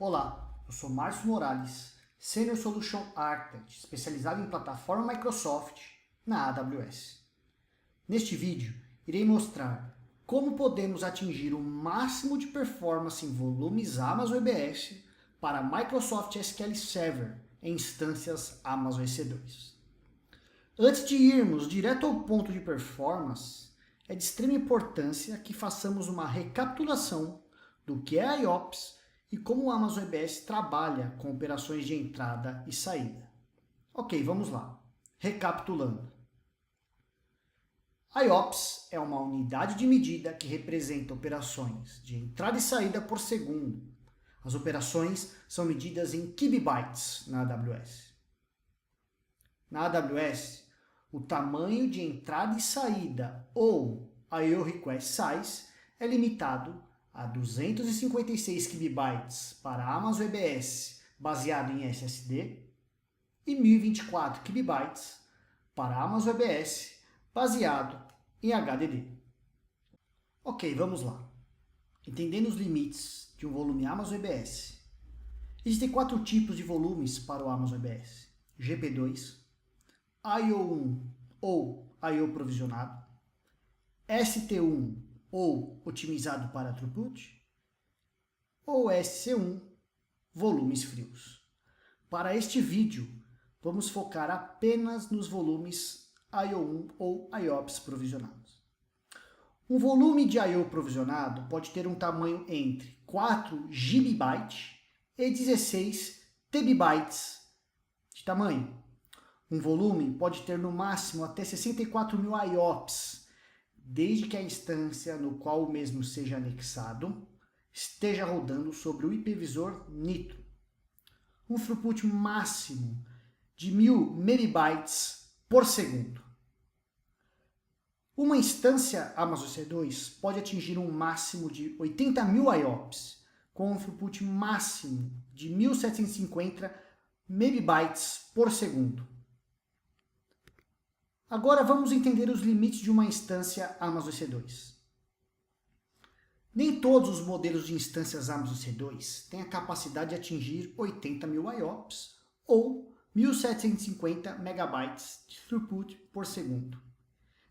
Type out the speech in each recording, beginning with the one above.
Olá, eu sou Márcio Morales, Senior Solution Architect, especializado em plataforma Microsoft na AWS. Neste vídeo, irei mostrar como podemos atingir o máximo de performance em volumes Amazon EBS para Microsoft SQL Server em instâncias Amazon EC2. Antes de irmos direto ao ponto de performance, é de extrema importância que façamos uma recapitulação do que é IOPS e como o Amazon EBS trabalha com operações de entrada e saída. Ok, vamos lá. Recapitulando. IOPS é uma unidade de medida que representa operações de entrada e saída por segundo. As operações são medidas em kibibytes na AWS. Na AWS, o tamanho de entrada e saída, ou IO Request Size, é limitado a 256 kibibytes para Amazon EBS baseado em SSD e 1024 kibibytes para Amazon EBS baseado em HDD. Ok, vamos lá. Entendendo os limites de um volume Amazon EBS, existem 4 tipos de volumes para o Amazon EBS: GP2, IO1 ou IO provisionado, ST1 ou otimizado para throughput, ou SC1, volumes frios. Para este vídeo, vamos focar apenas nos volumes IO1 ou IOPS provisionados. Um volume de IO provisionado pode ter um tamanho entre 4 GB e 16 TB de tamanho. Um volume pode ter no máximo até 64.000 IOPS, desde que a instância no qual o mesmo seja anexado esteja rodando sobre o hipervisor Nitro. Um throughput máximo de 1000 megabytes por segundo. Uma instância Amazon EC2 pode atingir um máximo de 80.000 IOPS, com um throughput máximo de 1750 megabytes por segundo. Agora vamos entender os limites de uma instância Amazon EC2. Nem todos os modelos de instâncias Amazon EC2 têm a capacidade de atingir 80.000 IOPS ou 1750 megabytes de throughput por segundo.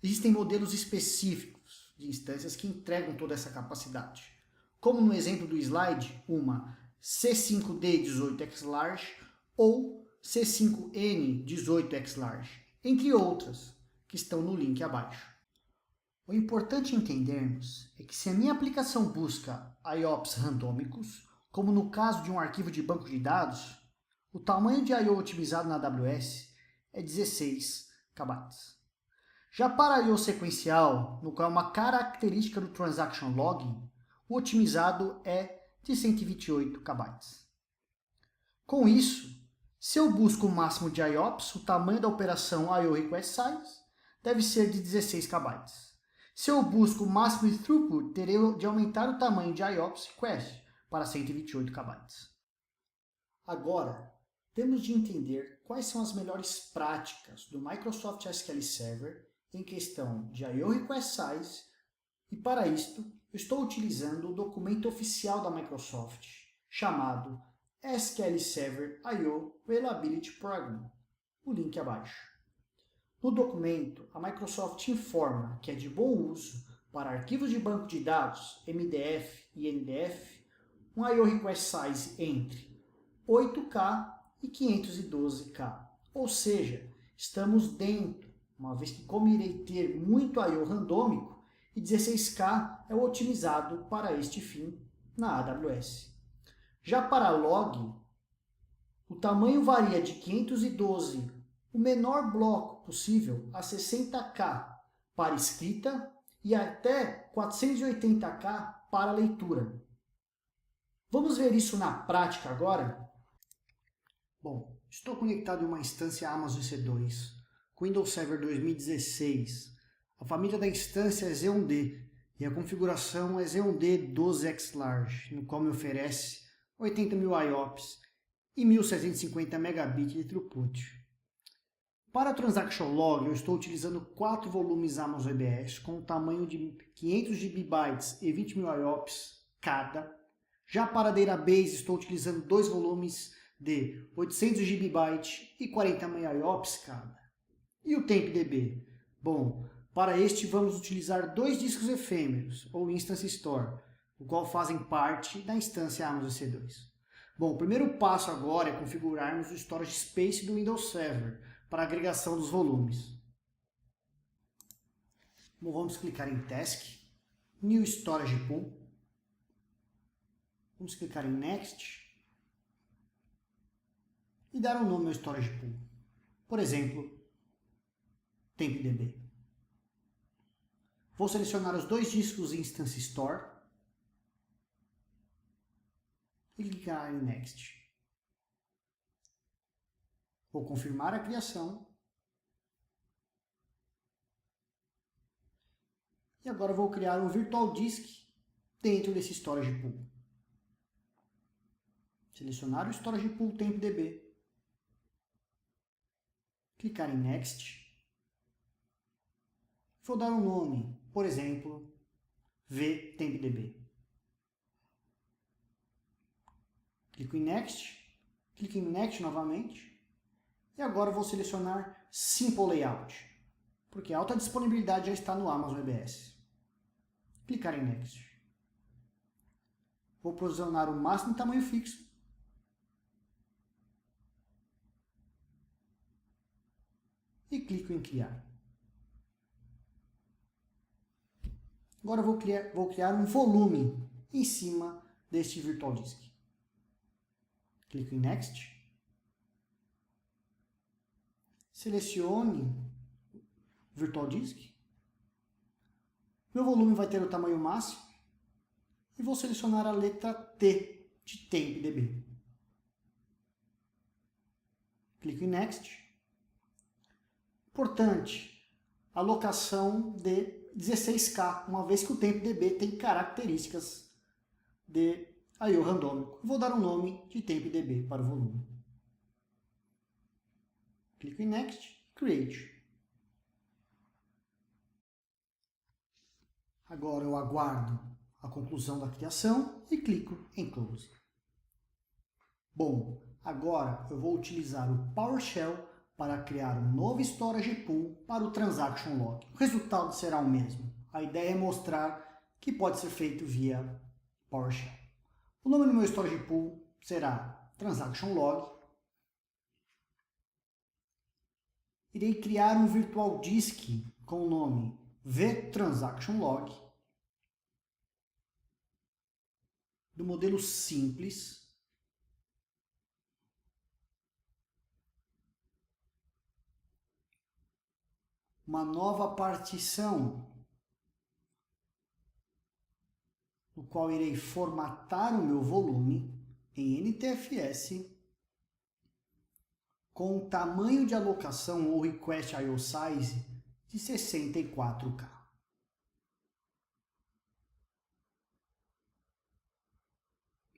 Existem modelos específicos de instâncias que entregam toda essa capacidade, como no exemplo do slide, uma C5D18X-Large ou C5N18X-Large, entre outras, que estão no link abaixo. O importante entendermos é que se a minha aplicação busca IOPS randômicos, como no caso de um arquivo de banco de dados, o tamanho de I/O otimizado na AWS é 16 KB. Já para I/O sequencial, no qual é uma característica do Transaction Logging, o otimizado é de 128 KB. Com isso, se eu busco o máximo de IOPS, o tamanho da operação IO Request Size deve ser de 16 KB. Se eu busco o máximo de throughput, terei de aumentar o tamanho de IOPS Request para 128 KB. Agora, temos de entender quais são as melhores práticas do Microsoft SQL Server em questão de IO Request Size, e para isto eu estou utilizando o documento oficial da Microsoft chamado SQL Server I/O Reliability Program, o link abaixo. No documento, a Microsoft informa que é de bom uso para arquivos de banco de dados, MDF e NDF, um I/O Request Size entre 8K e 512K, ou seja, estamos dentro, uma vez que como irei ter muito I/O randômico, e 16K é o otimizado para este fim na AWS. Já para log, o tamanho varia de 512, o menor bloco possível, a 60K para escrita e até 480K para leitura. Vamos ver isso na prática agora? Bom, estou conectado em uma instância Amazon EC2, com Windows Server 2016. A família da instância é Z1D e a configuração é Z1D 12X-Large, no qual me oferece 80.000 IOPS e 1750 megabits de throughput. Para a Transaction Log, eu estou utilizando 4 volumes Amazon EBS com um tamanho de 500 GB e 20.000 IOPS cada, Já para a database, estou utilizando dois volumes de 800 GB e 40 MIOPS cada. E o TempDB? Bom, para este vamos utilizar dois discos efêmeros, ou Instance Store, o qual fazem parte da instância Amazon EC2. Bom, o primeiro passo agora é configurarmos o Storage Space do Windows Server para a agregação dos volumes. Bom, vamos clicar em Task, New Storage Pool, vamos clicar em Next e dar um nome ao Storage Pool, por exemplo, TempDB. Vou selecionar os dois discos Instance Store e clicar em Next. Vou confirmar a criação. E agora vou criar um Virtual Disk dentro desse Storage Pool. Selecionar o Storage Pool TempDB. Clicar em Next. Vou dar um nome, por exemplo, vTempDB. Clico em Next, clico em Next novamente, e agora vou selecionar Simple Layout, porque a alta disponibilidade já está no Amazon EBS. Clicar em Next. Vou posicionar o máximo em tamanho fixo. E clico em Criar. Agora vou criar um volume em cima deste Virtual Disk. Clico em Next. Selecione Virtual Disk. Meu volume vai ter o tamanho máximo. E vou selecionar a letra T de TempDB. Clico em Next. Importante, alocação de 16K, uma vez que o TempDB tem características de I/O randômico. Vou dar um nome de TempDB para o volume. Clico em Next, Create. Agora eu aguardo a conclusão da criação e clico em Close. Bom, agora eu vou utilizar o PowerShell para criar um novo Storage Pool para o Transaction Log. O resultado será o mesmo. A ideia é mostrar que pode ser feito via PowerShell. O nome do meu Storage Pool será Transaction Log. Irei criar um Virtual Disk com o nome vTransaction Log, do modelo simples. Uma nova partição, no qual irei formatar o meu volume em NTFS com tamanho de alocação ou Request I/O Size de 64K.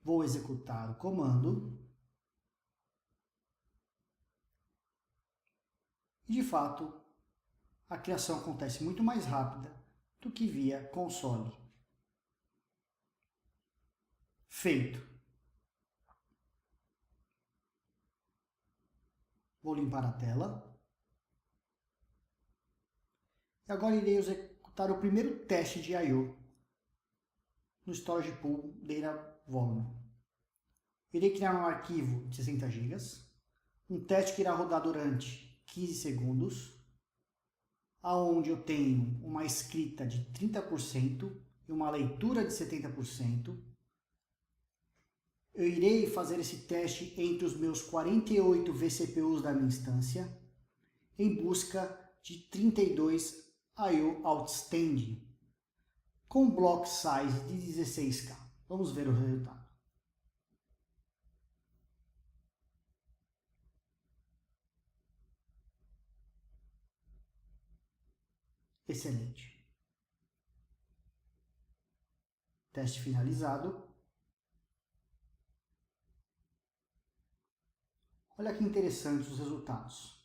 Vou executar o comando. E, de fato, a criação acontece muito mais rápida do que via console. Feito. Vou limpar a tela. E agora irei executar o primeiro teste de I/O no Storage Pool Data Volume. Irei criar um arquivo de 60 GB, um teste que irá rodar durante 15 segundos, aonde eu tenho uma escrita de 30% e uma leitura de 70%. Eu irei fazer esse teste entre os meus 48 vCPUs da minha instância, em busca de 32 I/O Outstanding, com block size de 16K. Vamos ver o resultado. Excelente. Teste finalizado. Olha que interessantes os resultados.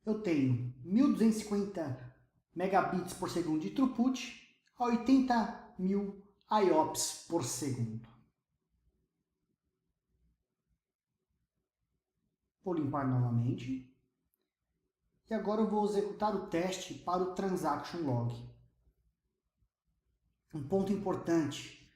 Eu tenho 1250 megabits por segundo de throughput a 80.000 IOPS por segundo. Vou limpar novamente. E agora eu vou executar o teste para o Transaction Log. Um ponto importante: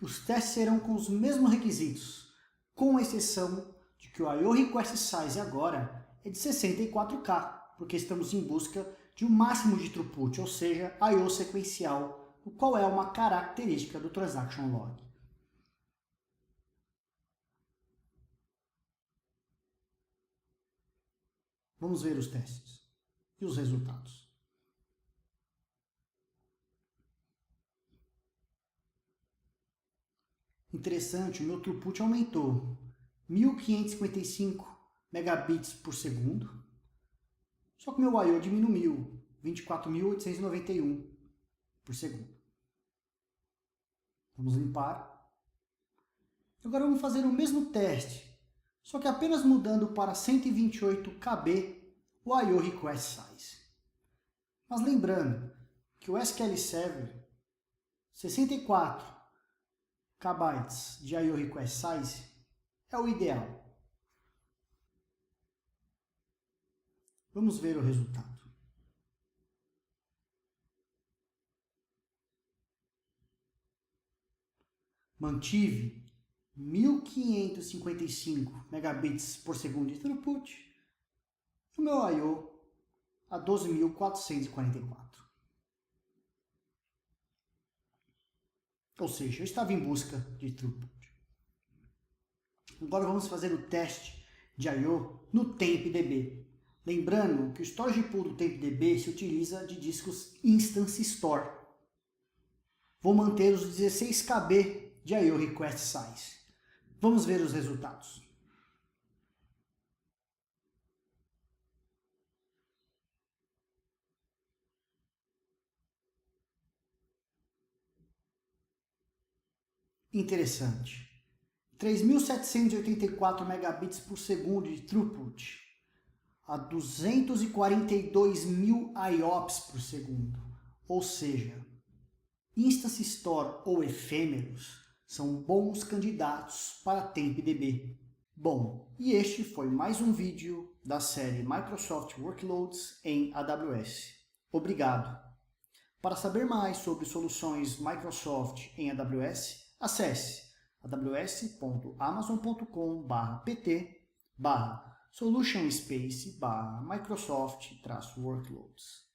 os testes serão com os mesmos requisitos, com exceção de que o I/O Request Size agora é de 64K, porque estamos em busca de um máximo de throughput, ou seja, I/O sequencial, o qual é uma característica do Transaction Log. Vamos ver os testes e os resultados. Interessante, o meu throughput aumentou 1555 megabits por segundo, só que o meu I/O diminuiu 24.891 por segundo. Vamos limpar. Agora vamos fazer o mesmo teste, só que apenas mudando para 128 KB o I/O Request Size. Mas lembrando que o SQL Server 64 KB de I/O Request Size é o ideal. Vamos ver o resultado. Mantive 1555 megabits por segundo de throughput e o meu I/O a 12.444. Ou seja, eu estava em busca de throughput. Agora vamos fazer o teste de I/O no TempDB. Lembrando que o storage pool do TempDB se utiliza de discos Instance Store. Vou manter os 16 KB de I/O Request Size. Vamos ver os resultados. Interessante. 3.784 megabits por segundo de throughput a 242.000 IOPS por segundo. Ou seja, Instance Store ou efêmeros são bons candidatos para TempDB. Bom, e este foi mais um vídeo da série Microsoft Workloads em AWS. Obrigado! Para saber mais sobre soluções Microsoft em AWS, acesse aws.amazon.com/pt/solutionspace/Microsoft-workloads.